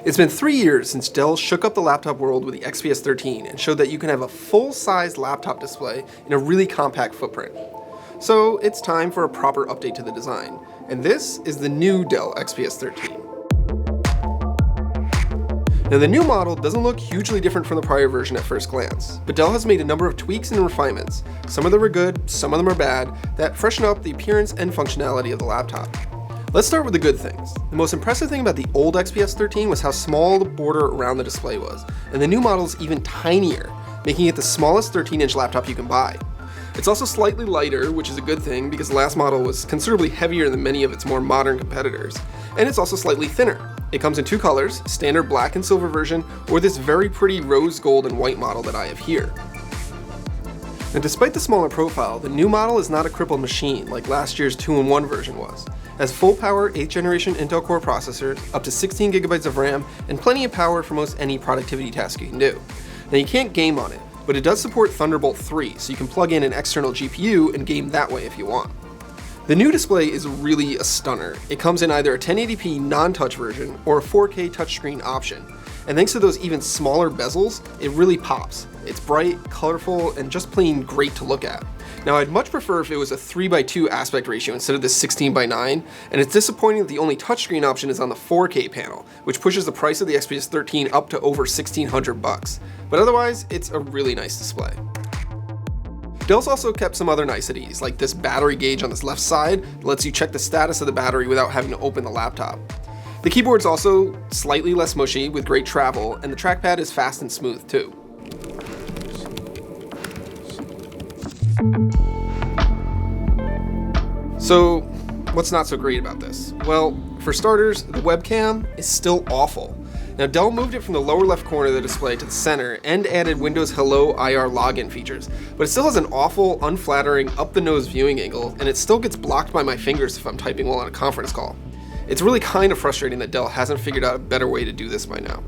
It's been 3 years since Dell shook up the laptop world with the XPS 13 and showed that you can have a full-size laptop display in a really compact footprint. So it's time for a proper update to the design, and this is the new Dell XPS 13. Now the new model doesn't look hugely different from the prior version at first glance, but Dell has made a number of tweaks and refinements. Some of them are good, some of them are bad, that freshen up the appearance and functionality of the laptop. Let's start with the good things. The most impressive thing about the old XPS 13 was how small the border around the display was, and the new model is even tinier, making it the smallest 13-inch laptop you can buy. It's also slightly lighter, which is a good thing because the last model was considerably heavier than many of its more modern competitors, and it's also slightly thinner. It comes in two colors, standard black and silver version, or this very pretty rose gold and white model that I have here. And despite the smaller profile, the new model is not a crippled machine like last year's 2-in-1 version was. It has full power 8th generation Intel Core processors, up to 16 gigabytes of RAM, and plenty of power for most any productivity task you can do. Now you can't game on it, but it does support Thunderbolt 3, so you can plug in an external GPU and game that way if you want. The new display is really a stunner. It comes in either a 1080p non-touch version or a 4K touchscreen option. And thanks to those even smaller bezels, it really pops. It's bright, colorful, and just plain great to look at. Now I'd much prefer if it was a 3:2 aspect ratio instead of this 16:9, and it's disappointing that the only touchscreen option is on the 4K panel, which pushes the price of the XPS 13 up to over $1,600. But otherwise, it's a really nice display. Dell's also kept some other niceties, like this battery gauge on this left side that lets you check the status of the battery without having to open the laptop. The keyboard's also slightly less mushy with great travel, and the trackpad is fast and smooth too. So, what's not so great about this? Well, for starters, the webcam is still awful. Now Dell moved it from the lower left corner of the display to the center and added Windows Hello IR login features, but it still has an awful, unflattering, up-the-nose viewing angle, and it still gets blocked by my fingers if I'm typing while on a conference call. It's really kind of frustrating that Dell hasn't figured out a better way to do this by now.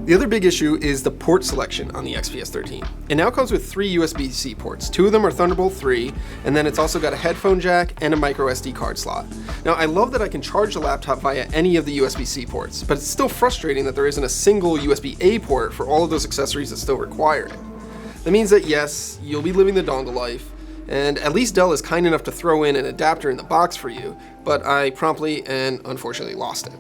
The other big issue is the port selection on the XPS 13. It now comes with 3 USB-C ports. 2 of them are Thunderbolt 3, and then it's also got a headphone jack and a micro SD card slot. Now I love that I can charge the laptop via any of the USB-C ports, but it's still frustrating that there isn't a single USB-A port for all of those accessories that still require it. That means that yes, you'll be living the dongle life, and at least Dell is kind enough to throw in an adapter in the box for you, but I promptly and unfortunately lost it.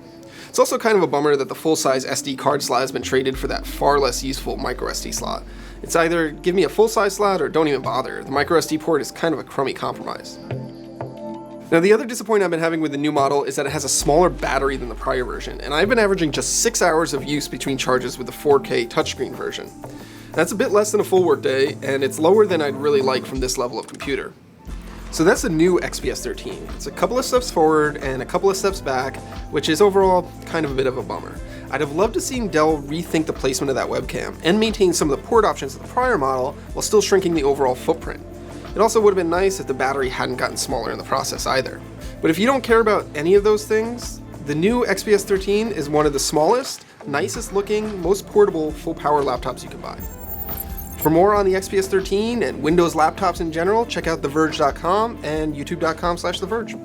It's also kind of a bummer that the full-size SD card slot has been traded for that far less useful micro SD slot. It's either give me a full-size slot or don't even bother. The micro SD port is kind of a crummy compromise. Now the other disappointment I've been having with the new model is that it has a smaller battery than the prior version, and I've been averaging just 6 hours of use between charges with the 4K touchscreen version. That's a bit less than a full workday, and it's lower than I'd really like from this level of computer. So that's the new XPS 13. It's a couple of steps forward and a couple of steps back, which is overall kind of a bit of a bummer. I'd have loved to see Dell rethink the placement of that webcam and maintain some of the port options of the prior model while still shrinking the overall footprint. It also would have been nice if the battery hadn't gotten smaller in the process either. But if you don't care about any of those things, the new XPS 13 is one of the smallest, nicest looking, most portable full power laptops you can buy. For more on the XPS 13 and Windows laptops in general, check out theverge.com and youtube.com/theverge.